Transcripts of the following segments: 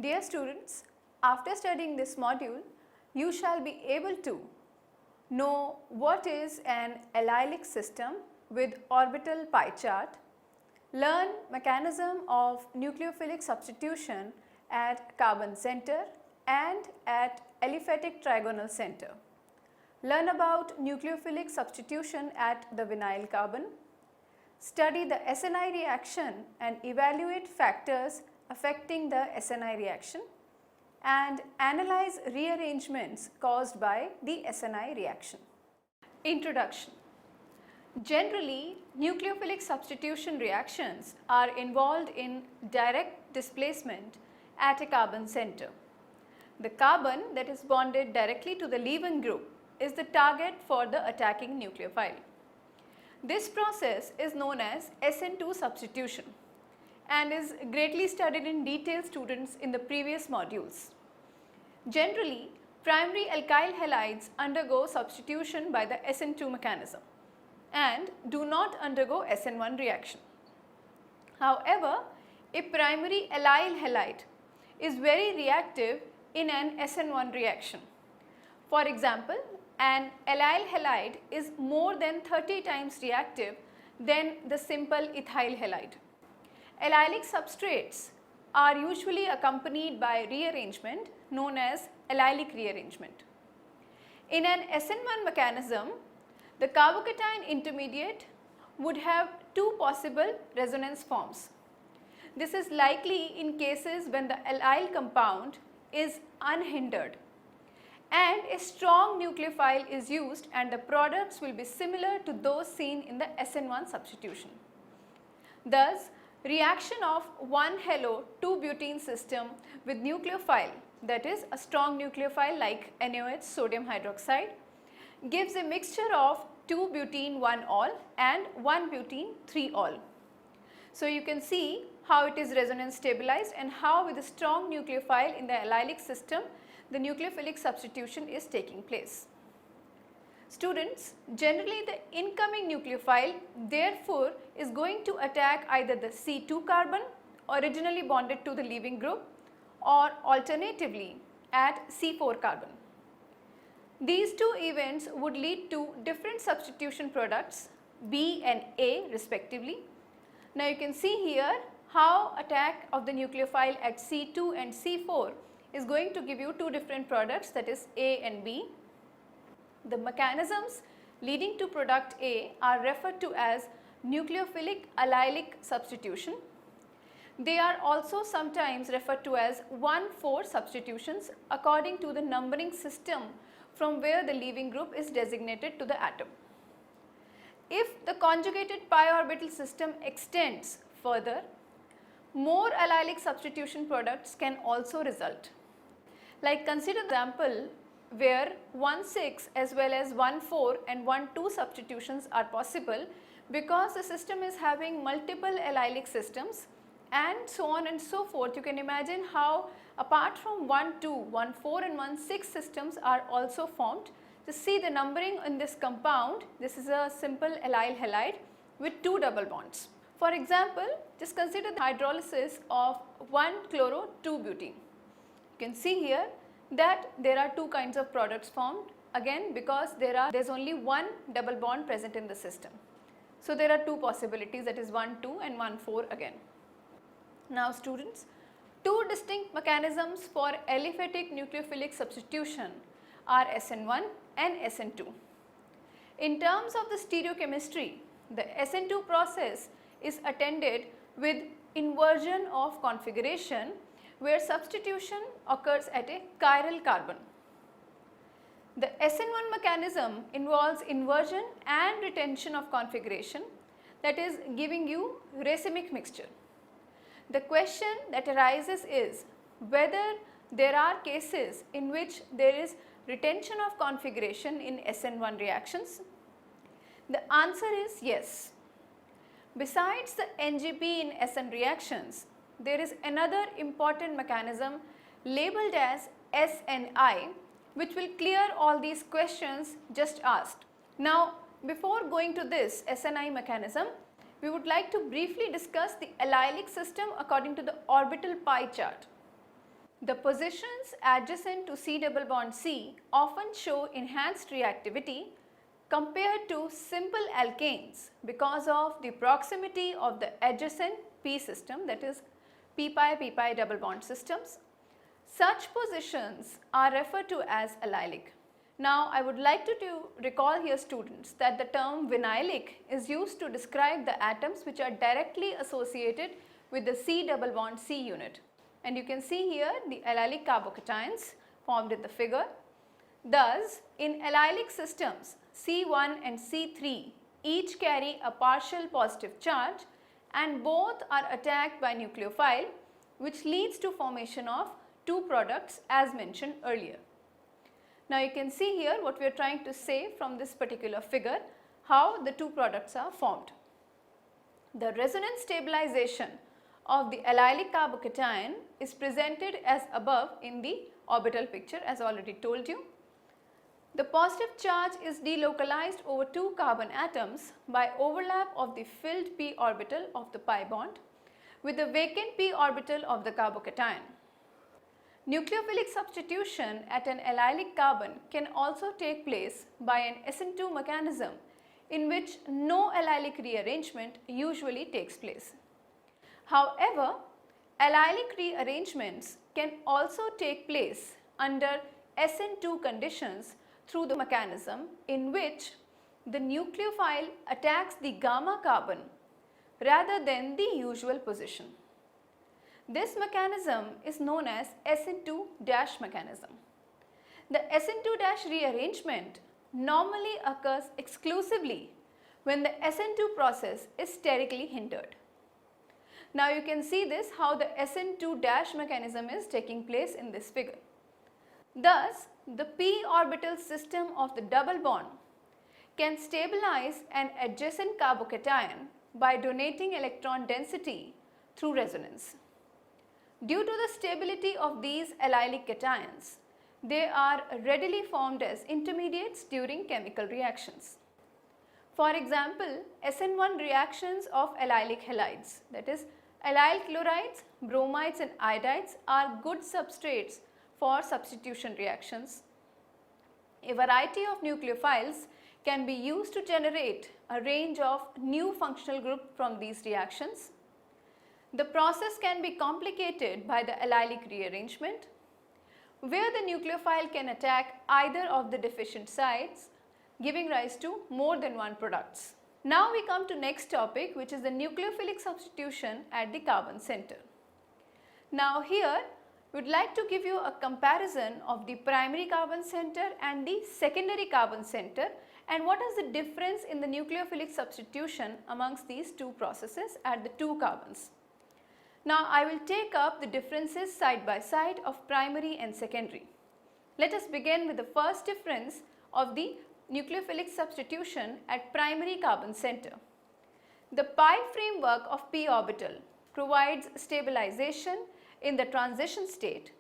Dear students, after studying this module, you shall be able to know what is an allylic system with orbital pie chart, learn mechanism of nucleophilic substitution at carbon center and at aliphatic trigonal center, learn about nucleophilic substitution at the vinyl carbon, study the SNI reaction and evaluate factors affecting the SNI reaction, and analyze rearrangements caused by the SNI reaction. Introduction. Generally, nucleophilic substitution reactions are involved in direct displacement at a carbon center. The carbon that is bonded directly to the leaving group is the target for the attacking nucleophile. This process is known as SN2 substitution and is greatly studied in detail, students, in the previous modules. Generally, primary alkyl halides undergo substitution by the SN2 mechanism and do not undergo SN1 reaction. However, a primary allyl halide is very reactive in an SN1 reaction. For example, an allyl halide is more than 30 times reactive than the simple ethyl halide. Allylic substrates are usually accompanied by rearrangement known as allylic rearrangement. In an SN1 mechanism, the carbocation intermediate would have two possible resonance forms. This is likely in cases when the allyl compound is unhindered and a strong nucleophile is used and the products will be similar to those seen in the SN1 substitution. Thus, reaction of 1-halo 2-butene system with nucleophile, that is a strong nucleophile like NaOH sodium hydroxide, gives a mixture of 2-butene 1-ol and 1-butene 3-ol. So you can see how it is resonance stabilized and how with a strong nucleophile in the allylic system the nucleophilic substitution is taking place. Students, generally the incoming nucleophile therefore is going to attack either the C2 carbon originally bonded to the leaving group or alternatively at C4 carbon. These two events would lead to different substitution products B and A respectively. Now you can see here how attack of the nucleophile at C2 and C4 is going to give you two different products, that is A and B. The mechanisms leading to product A are referred to as nucleophilic allylic substitution. They are also sometimes referred to as 1,4 substitutions according to the numbering system from where the leaving group is designated to the atom. If the conjugated pi orbital system extends further, more allylic substitution products can also result. Like consider the example where 1,6 as well as 1,4 and 1,2 substitutions are possible because the system is having multiple allylic systems and so on and so forth. You can imagine how apart from 1,2, 1,4 and 1,6 systems are also formed. Just see the numbering in this compound. This is a simple allyl halide with two double bonds. For example, just consider the hydrolysis of 1-chloro-2-butene. You can see here that there are two kinds of products formed, again because there is only one double bond present in the system. So there are two possibilities, that is 1,2 and 1,4 again. Now students, two distinct mechanisms for aliphatic nucleophilic substitution are SN1 and SN2. In terms of the stereochemistry, the SN2 process is attended with inversion of configuration where substitution occurs at a chiral carbon. The SN1 mechanism involves inversion and retention of configuration, that is giving you racemic mixture. The question that arises is whether there are cases in which there is retention of configuration in SN1 reactions. The answer is yes. Besides the NGP in SN reactions, there is another important mechanism labeled as SNI which will clear all these questions just asked. Now, before going to this SNI mechanism, we would like to briefly discuss the allylic system according to the orbital pie chart. The positions adjacent to C double bond C often show enhanced reactivity compared to simple alkanes because of the proximity of the adjacent P system, that is P-pi double bond systems. Such positions are referred to as allylic. Now I would like to recall here students that the term vinylic is used to describe the atoms which are directly associated with the C double bond C unit. And you can see here the allylic carbocations formed in the figure. Thus, in allylic systems, C1 and C3 each carry a partial positive charge and both are attacked by nucleophile, which leads to formation of two products as mentioned earlier. Now you can see here what we are trying to say from this particular figure, how the two products are formed. The resonance stabilization of the allylic carbocation is presented as above in the orbital picture, as already told you. The positive charge is delocalized over two carbon atoms by overlap of the filled p orbital of the pi bond with the vacant p orbital of the carbocation. Nucleophilic substitution at an allylic carbon can also take place by an SN2 mechanism in which no allylic rearrangement usually takes place. However, allylic rearrangements can also take place under SN2 conditions through the mechanism in which the nucleophile attacks the gamma carbon rather than the usual position. This mechanism is known as SN2- mechanism. The SN2- rearrangement normally occurs exclusively when the SN2 process is sterically hindered. Now you can see this how the SN2- mechanism is taking place in this figure. Thus, the p orbital system of the double bond can stabilize an adjacent carbocation by donating electron density through resonance. Due to the stability of these allylic cations, they are readily formed as intermediates during chemical reactions. For example, SN1 reactions of allylic halides, that is allyl chlorides, bromides and iodides are good substrates for substitution reactions. A variety of nucleophiles can be used to generate a range of new functional groups from these reactions. The process can be complicated by the allylic rearrangement, where the nucleophile can attack either of the deficient sites, giving rise to more than one products. Now we come to next topic, which is the nucleophilic substitution at the carbon center. Now here we would like to give you a comparison of the primary carbon center and the secondary carbon center, and what is the difference in the nucleophilic substitution amongst these two processes at the two carbons. Now I will take up the differences side by side of primary and secondary. Let us begin with the first difference of the nucleophilic substitution at primary carbon center. The pi framework of p orbital provides stabilization in the transition state.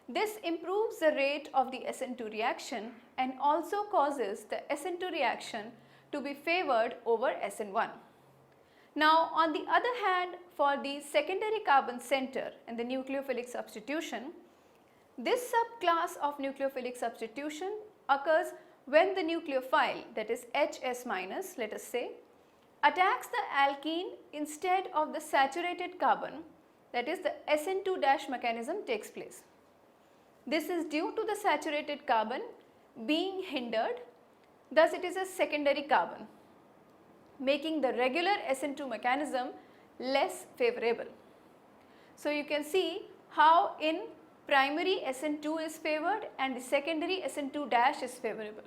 This improves the rate of the SN2 reaction and also causes the SN2 reaction to be favored over SN1. Now on the other hand, for the secondary carbon center and the nucleophilic substitution, this subclass of nucleophilic substitution occurs when the nucleophile, that is HS-, let us say, attacks the alkene instead of the saturated carbon, that is the SN2- mechanism takes place. This is due to the saturated carbon being hindered, thus it is a secondary carbon, making the regular SN2 mechanism less favorable. So you can see how in primary SN2 is favored and the secondary SN2- is favorable.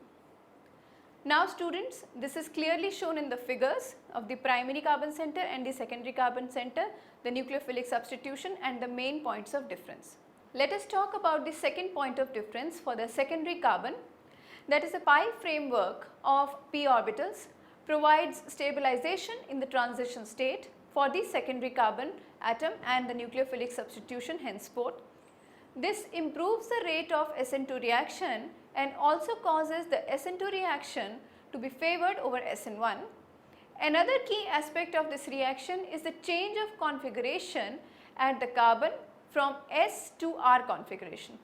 Now students, this is clearly shown in the figures of the primary carbon center and the secondary carbon center, the nucleophilic substitution and the main points of difference. Let us talk about the second point of difference for the secondary carbon, that is a pi framework of p orbitals provides stabilization in the transition state for the secondary carbon atom and the nucleophilic substitution henceforth. This improves the rate of SN2 reaction and also causes the SN2 reaction to be favored over SN1. Another key aspect of this reaction is the change of configuration at the carbon from S to R configuration.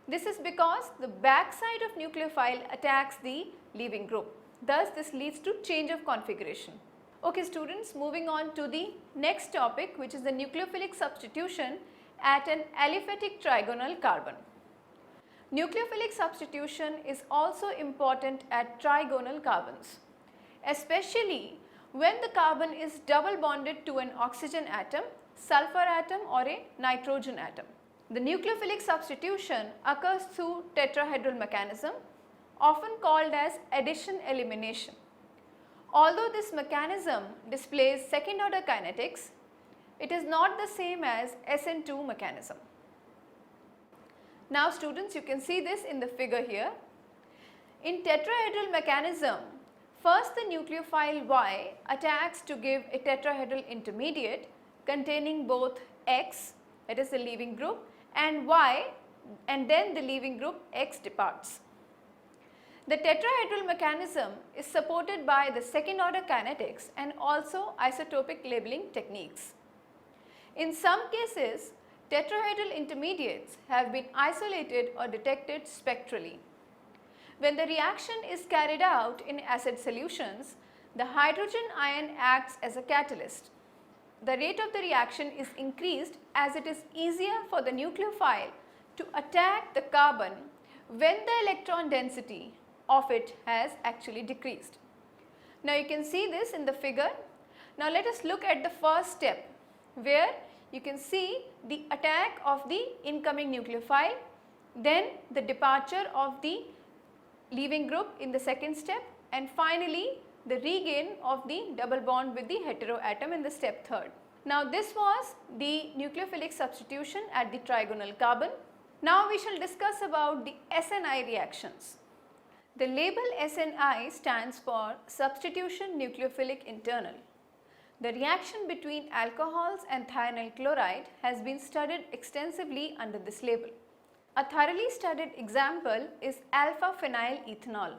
This is because the backside of nucleophile attacks the leaving group. Thus, this leads to change of configuration. Okay students, moving on to the next topic, which is the nucleophilic substitution at an aliphatic trigonal carbon. Nucleophilic substitution is also important at trigonal carbons, especially when the carbon is double bonded to an oxygen atom, sulfur atom or a nitrogen atom. The nucleophilic substitution occurs through tetrahedral mechanism, often called as addition-elimination. Although this mechanism displays second order kinetics, it is not the same as SN2 mechanism. Now students, you can see this in the figure here. In tetrahedral mechanism, first the nucleophile Y attacks to give a tetrahedral intermediate containing both X, that is the leaving group, and Y, and then the leaving group X departs. The tetrahedral mechanism is supported by the second order kinetics and also isotopic labeling techniques. In some cases, tetrahedral intermediates have been isolated or detected spectrally. When the reaction is carried out in acid solutions, the hydrogen ion acts as a catalyst. The rate of the reaction is increased as it is easier for the nucleophile to attack the carbon when the electron density of it has actually decreased. Now you can see this in the figure. Now let us look at the first step, where you can see the attack of the incoming nucleophile, then the departure of the leaving group in the second step, and finally the regain of the double bond with the heteroatom in the step third. Now this was the nucleophilic substitution at the trigonal carbon. Now we shall discuss about the SNI reactions. The label SNI stands for substitution nucleophilic internal. The reaction between alcohols and thionyl chloride has been studied extensively under this label. A thoroughly studied example is alpha phenyl ethanol.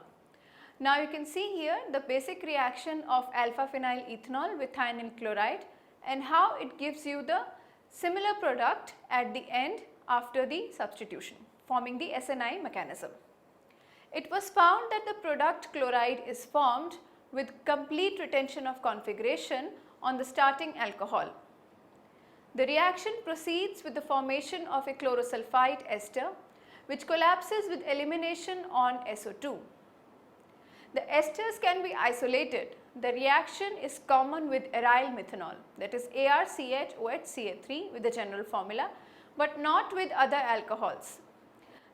Now you can see here the basic reaction of alpha phenyl ethanol with thionyl chloride and how it gives you the similar product at the end after the substitution, forming the SNI mechanism. It was found that the product chloride is formed with complete retention of configuration on the starting alcohol. The reaction proceeds with the formation of a chlorosulfite ester which collapses with elimination on SO2. The esters can be isolated. The reaction is common with aryl methanol, that is ArCHOHCA3 with the general formula, but not with other alcohols.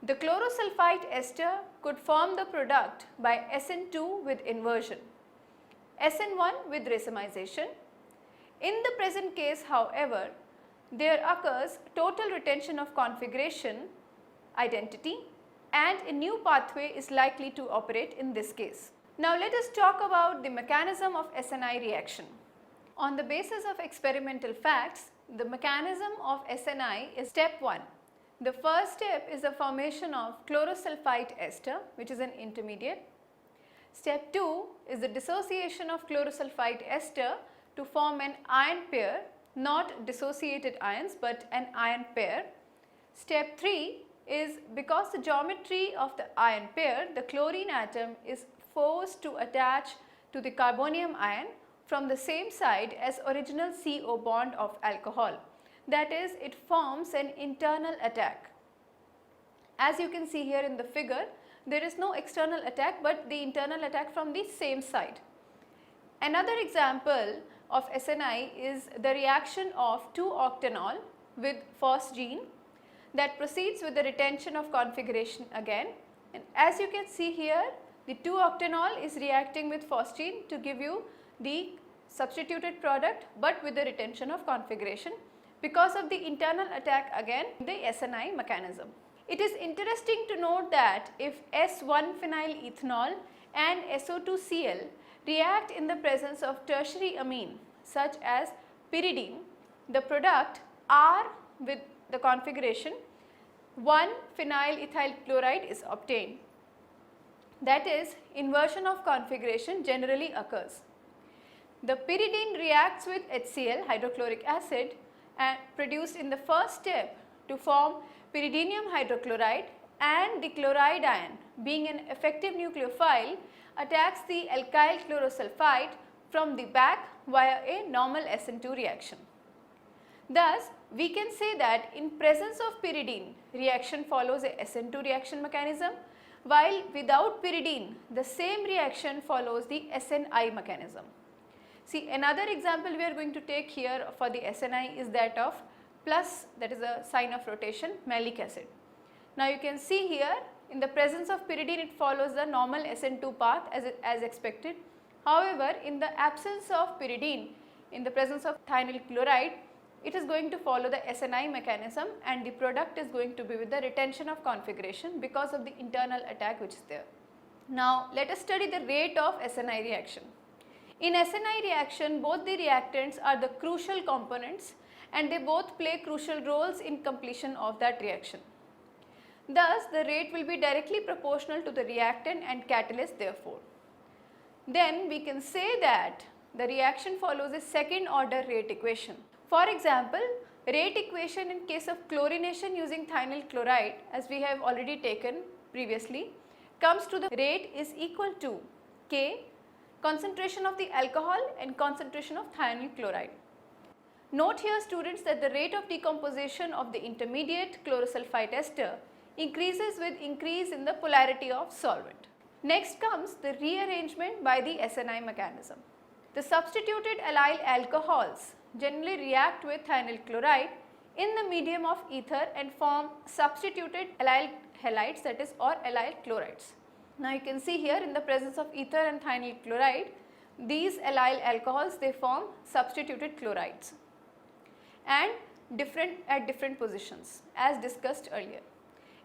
The chlorosulfite ester could form the product by SN2 with inversion, SN1 with racemization. In the present case, however, there occurs total retention of configuration identity and a new pathway is likely to operate in this case. Now let us talk about the mechanism of SNI reaction. On the basis of experimental facts, the mechanism of SNI is step 1. The first step is the formation of chlorosulfite ester, which is an intermediate. Step 2 is the dissociation of chlorosulfite ester to form an ion pair, not dissociated ions but an ion pair. Step 3 is because the geometry of the ion pair, the chlorine atom is forced to attach to the carbonium ion from the same side as original CO bond of alcohol. That is, it forms an internal attack. As you can see here in the figure, there is no external attack but the internal attack from the same side. Another example of SNI is the reaction of 2-octanol with phosgene that proceeds with the retention of configuration again, and as you can see here, the 2-octanol is reacting with phosgene to give you the substituted product but with the retention of configuration because of the internal attack again the SNI mechanism. It is interesting to note that if S1-phenyl ethanol and SO2Cl react in the presence of tertiary amine such as pyridine, the product R with the configuration 1-phenyl ethyl chloride is obtained. That is, inversion of configuration generally occurs. The pyridine reacts with HCl, hydrochloric acid, and produced in the first step to form pyridinium hydrochloride, and the chloride ion, being an effective nucleophile, attacks the alkyl chlorosulfide from the back via a normal SN2 reaction. Thus, we can say that in presence of pyridine, reaction follows a SN2 reaction mechanism, while without pyridine, the same reaction follows the SNI mechanism. See, another example we are going to take here for the SNI is that of plus, that is a sign of rotation, malic acid. Now you can see here, in the presence of pyridine, it follows the normal SN2 path as expected. However, in the absence of pyridine, in the presence of thionyl chloride, it is going to follow the SNI mechanism, and the product is going to be with the retention of configuration because of the internal attack which is there. Now let us study the rate of SNI reaction. In SNI reaction, both the reactants are the crucial components and they both play crucial roles in completion of that reaction. Thus, the rate will be directly proportional to the reactant and catalyst therefore. Then we can say that the reaction follows a second order rate equation. For example, rate equation in case of chlorination using thionyl chloride, as we have already taken previously, comes to the rate is equal to K, concentration of the alcohol and concentration of thionyl chloride. Note here students that the rate of decomposition of the intermediate chlorosulfite ester increases with increase in the polarity of solvent. Next comes the rearrangement by the SNI mechanism. The substituted allyl alcohols generally react with thionyl chloride in the medium of ether and form substituted allyl halides, that is, or allyl chlorides. Now you can see here in the presence of ether and thionyl chloride, these allyl alcohols, they form substituted chlorides and at different positions as discussed earlier.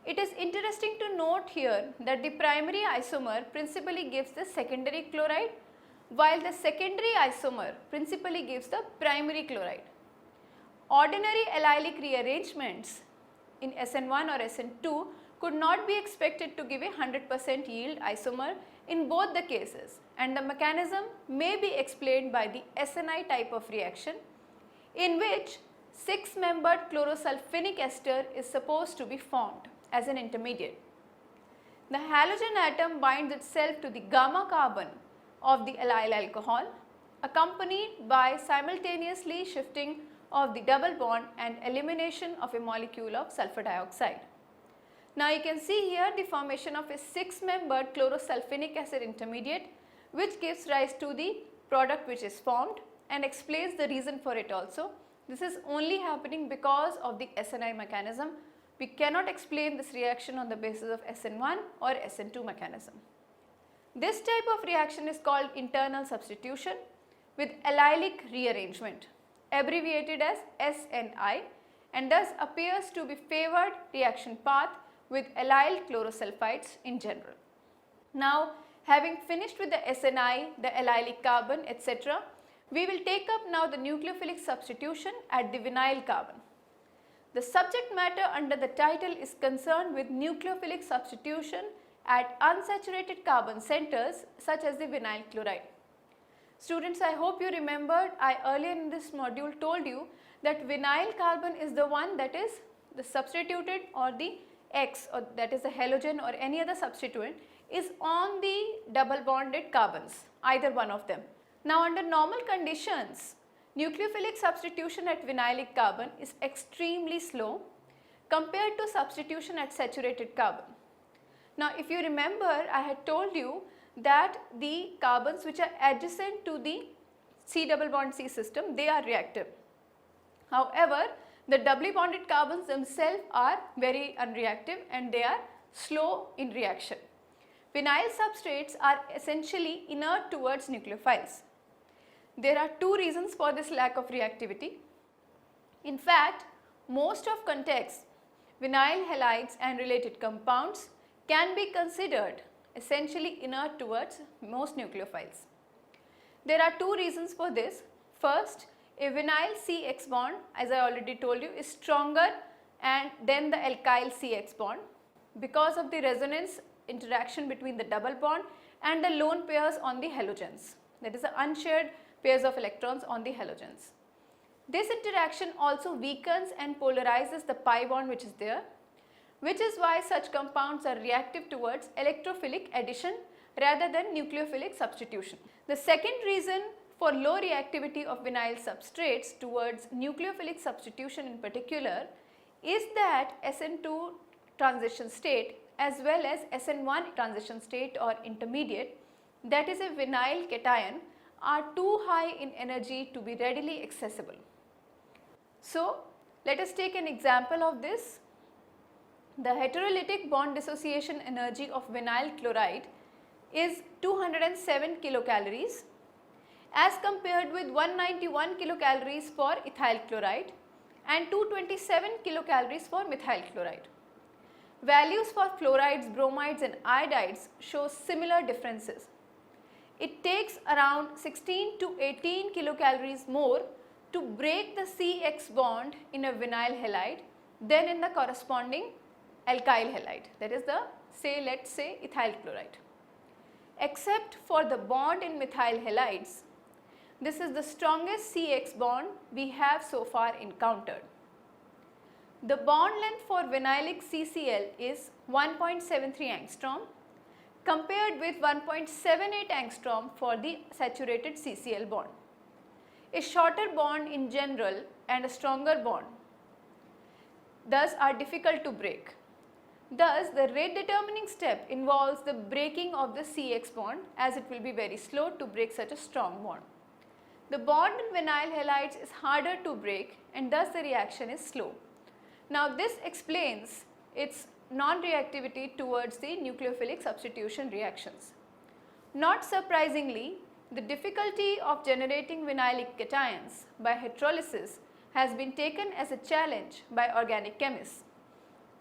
It is interesting to note here that the primary isomer principally gives the secondary chloride, while the secondary isomer principally gives the primary chloride. Ordinary allylic rearrangements in SN1 or SN2 could not be expected to give a 100% yield isomer in both the cases, and the mechanism may be explained by the SNI type of reaction in which 6-membered chlorosulfinic ester is supposed to be formed as an intermediate. The halogen atom binds itself to the gamma carbon of the allyl alcohol, accompanied by simultaneously shifting of the double bond and elimination of a molecule of sulfur dioxide. Now you can see here the formation of a 6-membered chlorosulfinic acid intermediate, which gives rise to the product which is formed and explains the reason for it also. This is only happening because of the SNI mechanism. We cannot explain this reaction on the basis of SN1 or SN2 mechanism. This type of reaction is called internal substitution with allylic rearrangement, abbreviated as SNI, and thus appears to be favored reaction path with allyl chlorosulfides in general. Now, having finished with the SNI, the allylic carbon, etc., we will take up now the nucleophilic substitution at the vinyl carbon. The subject matter under the title is concerned with nucleophilic substitution at unsaturated carbon centers such as the vinyl chloride. Students, I hope you remembered I earlier in this module told you that vinyl carbon is the one that is the substituted, or the X, or that is the halogen or any other substituent, is on the double bonded carbons, either one of them. Now under normal conditions, nucleophilic substitution at vinylic carbon is extremely slow compared to substitution at saturated carbon. Now if you remember, I had told you that the carbons which are adjacent to the C double bond C system, they are reactive. However, the doubly bonded carbons themselves are very unreactive and they are slow in reaction. Vinyl substrates are essentially inert towards nucleophiles. There are two reasons for this lack of reactivity. In fact, most of contexts, vinyl halides and related compounds can be considered essentially inert towards most nucleophiles. There are two reasons for this. First, a vinyl CX bond, as I already told you, is stronger than the alkyl CX bond because of the resonance interaction between the double bond and the lone pairs on the halogens, that is the unshared pairs of electrons on the halogens. This interaction also weakens and polarizes the pi bond which is there, which is why such compounds are reactive towards electrophilic addition rather than nucleophilic substitution. The second reason for low reactivity of vinyl substrates towards nucleophilic substitution in particular is that SN2 transition state as well as SN1 transition state or intermediate, that is a vinyl cation, are too high in energy to be readily accessible. So, let us take an example of this. The heterolytic bond dissociation energy of vinyl chloride is 207 kilocalories as compared with 191 kilocalories for ethyl chloride and 227 kilocalories for methyl chloride. Values for fluorides, bromides and iodides show similar differences. It takes around 16 to 18 kilocalories more to break the CX bond in a vinyl halide than in the corresponding alkyl halide, that is the let's say ethyl chloride. Except for the bond in methyl halides, this is the strongest CX bond we have so far encountered. The bond length for vinylic CCl is 1.73 angstrom compared with 1.78 angstrom for the saturated CCl bond. A shorter bond in general and a stronger bond thus are difficult to break. Thus, the rate determining step involves the breaking of the CX bond, as it will be very slow to break such a strong bond. The bond in vinyl halides is harder to break and thus the reaction is slow. Now, this explains its non-reactivity towards the nucleophilic substitution reactions. Not surprisingly, the difficulty of generating vinylic cations by hydrolysis has been taken as a challenge by organic chemists,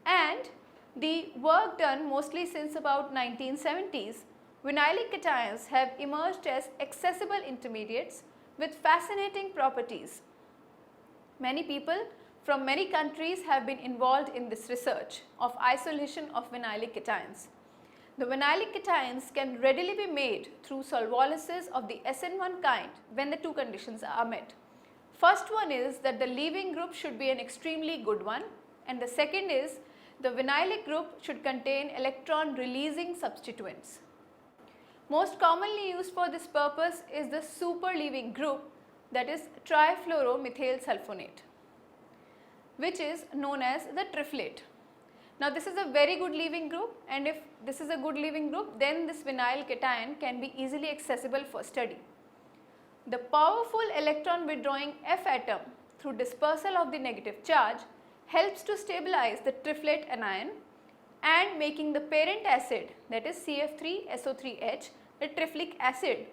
and the work done mostly since about 1970s, vinylic cations have emerged as accessible intermediates with fascinating properties. Many people from many countries have been involved in this research of isolation of vinylic cations. The vinylic cations can readily be made through solvolysis of the SN1 kind when the two conditions are met. First one is that the leaving group should be an extremely good one, and the second is the vinylic group should contain electron releasing substituents. Most commonly used for this purpose is the super leaving group, that is trifluoromethyl sulfonate, which is known as the triflate. Now, this is a very good leaving group, and if this is a good leaving group, then this vinyl cation can be easily accessible for study. The powerful electron withdrawing F atom through dispersal of the negative charge helps to stabilize the triflate anion and making the parent acid, that is CF3SO3H, the triflic acid,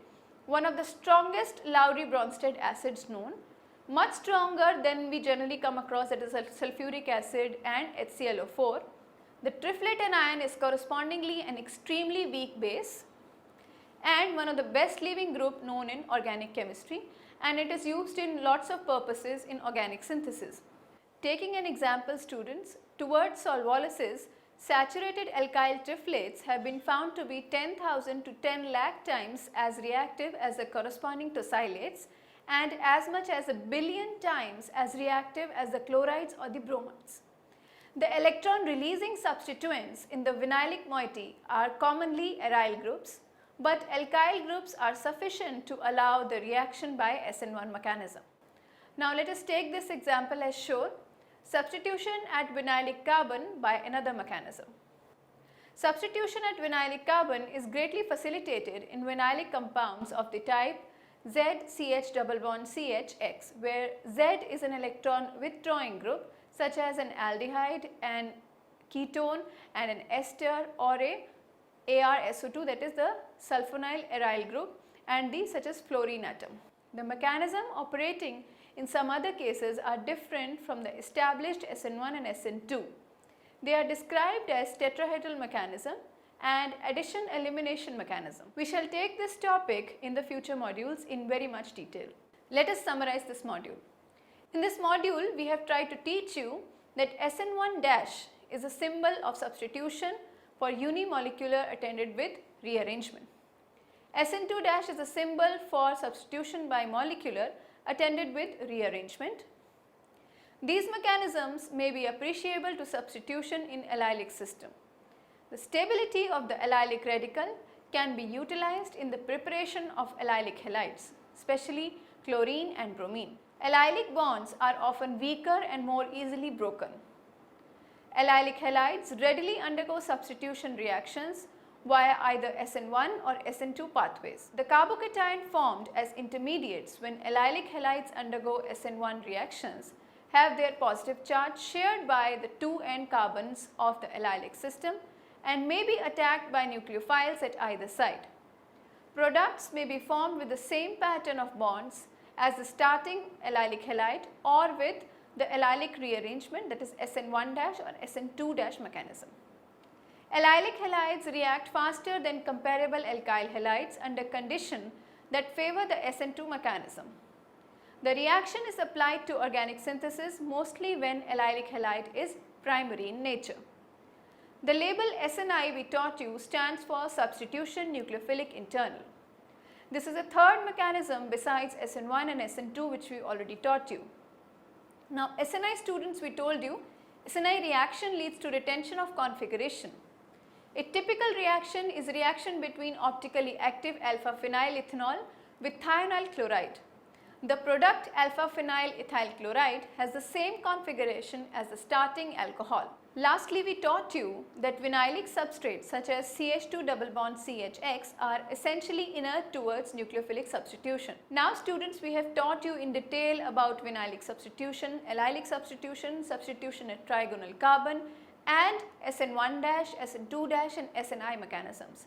one of the strongest Lowry-Bronsted acids known, much stronger than we generally come across, that is sulfuric acid and HClO4. The triflate anion is correspondingly an extremely weak base and one of the best leaving group known in organic chemistry, and it is used in lots of purposes in organic synthesis. Taking an example, students, towards solvolysis, saturated alkyl triflates have been found to be 10,000 to 10 lakh times as reactive as the corresponding tosylates and as much as 1 billion times as reactive as the chlorides or the bromides. The electron releasing substituents in the vinylic moiety are commonly aryl groups, but alkyl groups are sufficient to allow the reaction by SN1 mechanism. Now, let us take this example as shown. Substitution at vinylic carbon by another mechanism. Substitution at vinylic carbon is greatly facilitated in vinylic compounds of the type ZCH double bond CHX, where Z is an electron withdrawing group such as an aldehyde, an ketone and an ester, or a ArSO2, that is the sulfonyl aryl group, and the such as fluorine atom. The mechanism operating in some other cases are different from the established SN1 and SN2. They are described as tetrahedral mechanism and addition elimination mechanism. We shall take this topic in the future modules in very much detail. Let us summarize this module. In this module, we have tried to teach you that SN1 dash is a symbol of substitution for unimolecular attended with rearrangement. SN2 dash is a symbol for substitution by molecular attended with rearrangement. These mechanisms may be appreciable to substitution in allylic system. The stability of the allylic radical can be utilized in the preparation of allylic halides, especially chlorine and bromine. Allylic bonds are often weaker and more easily broken. Allylic halides readily undergo substitution reactions via either SN1 or SN2 pathways. The carbocation formed as intermediates when allylic halides undergo SN1 reactions have their positive charge shared by the two end carbons of the allylic system and may be attacked by nucleophiles at either side. Products may be formed with the same pattern of bonds as the starting allylic halide or with the allylic rearrangement, that is SN1- or SN2- mechanism. Allylic halides react faster than comparable alkyl halides under condition that favor the SN2 mechanism. The reaction is applied to organic synthesis mostly when allylic halide is primary in nature. The label SNI we taught you stands for substitution nucleophilic internal. This is a third mechanism besides SN1 and SN2 which we already taught you. Now SNI students, we told you SNI reaction leads to retention of configuration. A typical reaction is a reaction between optically active alpha phenyl ethanol with thionyl chloride. The product alpha phenyl ethyl chloride has the same configuration as the starting alcohol. Lastly, we taught you that vinylic substrates such as CH2 double bond CHX are essentially inert towards nucleophilic substitution. Now students, we have taught you in detail about vinylic substitution, allylic substitution, substitution at trigonal carbon and SN1-, SN2- and SNI mechanisms.